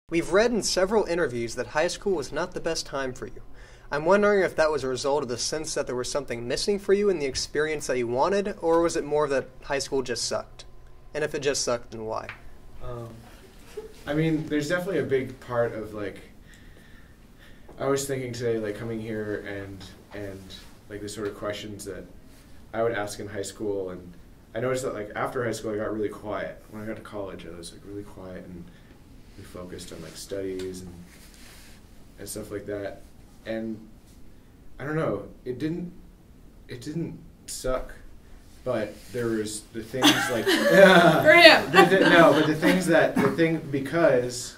We've read in several interviews that high school was not the best time for you. I'm wondering if that was a result of the sense that there was something missing for you in the experience that you wanted, or was it more that high school just sucked? And if it just sucked, then why? I mean, there's definitely a big part of, like, I was thinking today, like, coming here and like, the sort of questions that I would ask in high school, and I noticed that, like, after high school I got really quiet. When I got to college I was, like, really quiet and we focused on, like, studies and stuff like that. And I don't know, it didn't suck, but there was the things like for him. Because,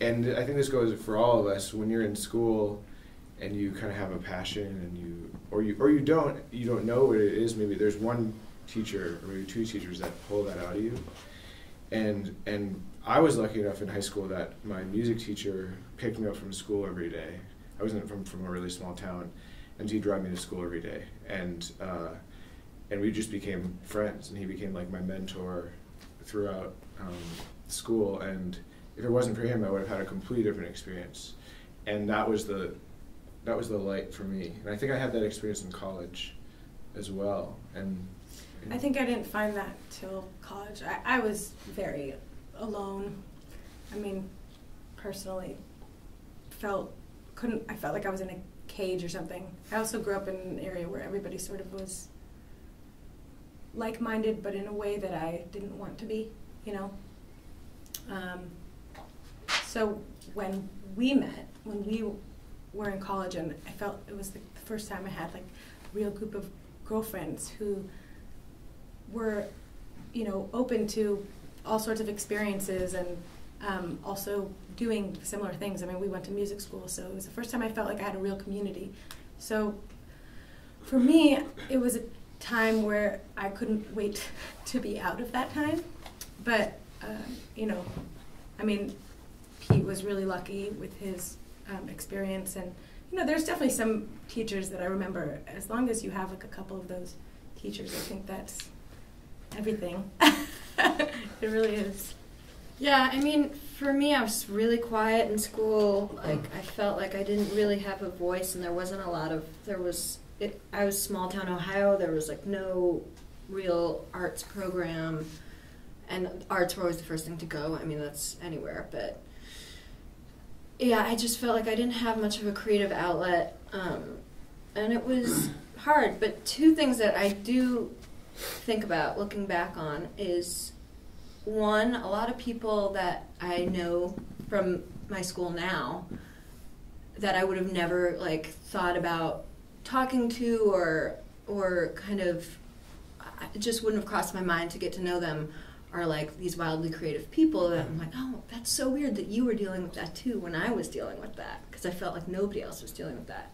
and I think this goes for all of us, when you're in school and you kind of have a passion and you don't know what it is. Maybe there's one teacher or maybe two teachers that pull that out of you. And I was lucky enough in high school that my music teacher picked me up from school every day. I wasn't from a really small town, and he'd drive me to school every day. And we just became friends, and he became like my mentor throughout school. And if it wasn't for him, I would have had a completely different experience. And that was the light for me. And I think I had that experience in college as well. And I think I didn't find that till college. I was very alone. I mean, personally, I felt like I was in a cage or something. I also grew up in an area where everybody sort of was like-minded, but in a way that I didn't want to be, you know? So when we met, when we were in college, and I felt it was the first time I had, like, a real group of girlfriends who were, you know, open to all sorts of experiences and also doing similar things. I mean, we went to music school, so it was the first time I felt like I had a real community. So for me, it was a time where I couldn't wait to be out of that time. But, you know, I mean, Pete was really lucky with his experience. And, you know, there's definitely some teachers that I remember. As long as you have, like, a couple of those teachers, I think that's everything. It really is. Yeah, I mean, for me, I was really quiet in school. Like, I felt like I didn't really have a voice, and there wasn't a lot of, I was small town Ohio. There was, like, no real arts program, and arts were always the first thing to go. I mean, that's anywhere, but yeah, I just felt like I didn't have much of a creative outlet, and it was hard. But two things that I do think about looking back on is, one, a lot of people that I know from my school now that I would have never, like, thought about talking to or kind of, it just wouldn't have crossed my mind to get to know them, are like these wildly creative people that I'm like, oh, that's so weird that you were dealing with that too when I was dealing with that, because I felt like nobody else was dealing with that.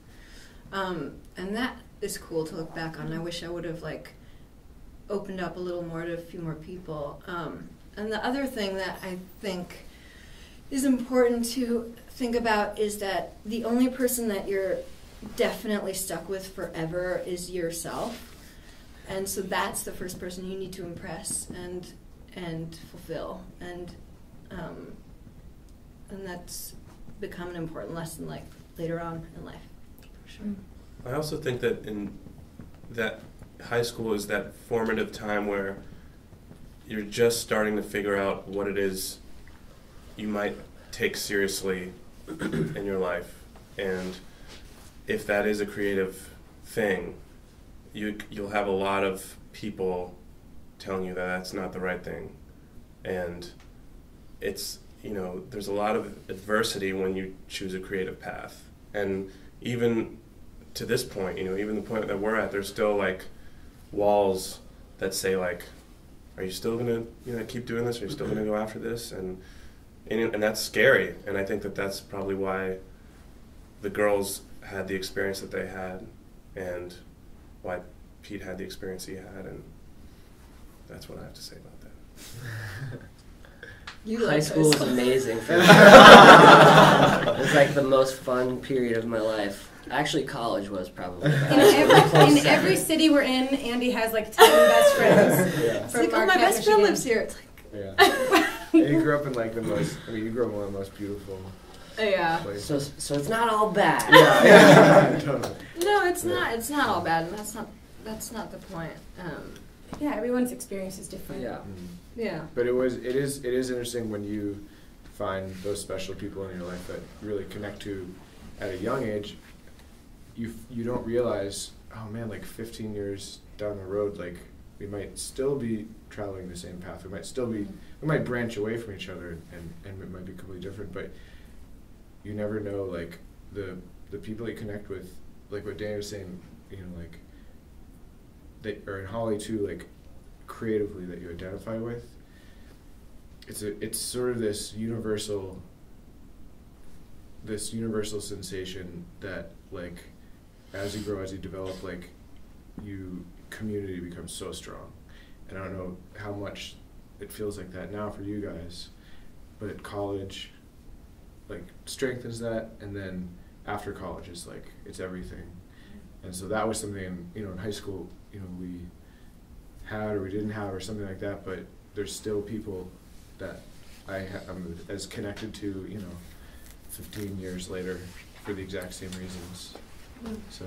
And that is cool to look back on. I wish I would have, like, opened up a little more to a few more people. And the other thing that I think is important to think about is that the only person that you're definitely stuck with forever is yourself. And so that's the first person you need to impress and fulfill. And that's become an important lesson, like, later on in life, for sure. I also think that that high school is that formative time where you're just starting to figure out what it is you might take seriously in your life. And if that is a creative thing, you'll have a lot of people telling you that that's not the right thing. And it's, you know, there's a lot of adversity when you choose a creative path. And even to this point, you know, even the point that we're at, there's still, like, walls that say, like, are you still going to, you know, keep doing this? Are you still going to go after this? And that's scary. And I think that that's probably why the girls had the experience that they had, and why Pete had the experience he had. And that's what I have to say about that. High school was amazing for me. It was like the most fun period of my life. Actually, college was probably. In every city we're in, Andy has, like, 10 best friends. Yeah. It's like, oh, my best friend lives here. It's like, yeah. And you grew up in like the most. I mean, you grew up in one of the most beautiful Yeah. places. So it's not all bad. Yeah, totally. No, it's not. It's not all bad, and that's not the point. Yeah, everyone's experience is different. Yeah. Yeah. But it is interesting when you find those special people in your life that you really connect to at a young age. You don't realize, oh man, like 15 years down the road, like we might still be traveling the same path. We might branch away from each other, and it might be completely different. But you never know, like the people that you connect with, like what Danny was saying, you know, like or in Holly too, like creatively that you identify with. It's sort of this universal sensation that, like, as you grow, as you develop, like community becomes so strong. And I don't know how much it feels like that now for you guys, but at college, like, strengthens that, and then after college is like it's everything. And so that was something, you know, in high school, you know, we had or we didn't have or something like that, but there's still people that I'm as connected to, you know, 15 years later for the exact same reasons. So,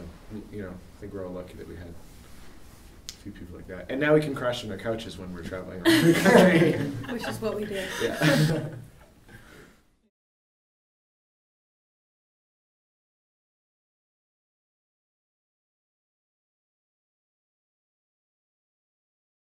you know, I think we're all lucky that we had a few people like that. And now we can crash on our couches when we're traveling around the country. Which is what we did. Yeah.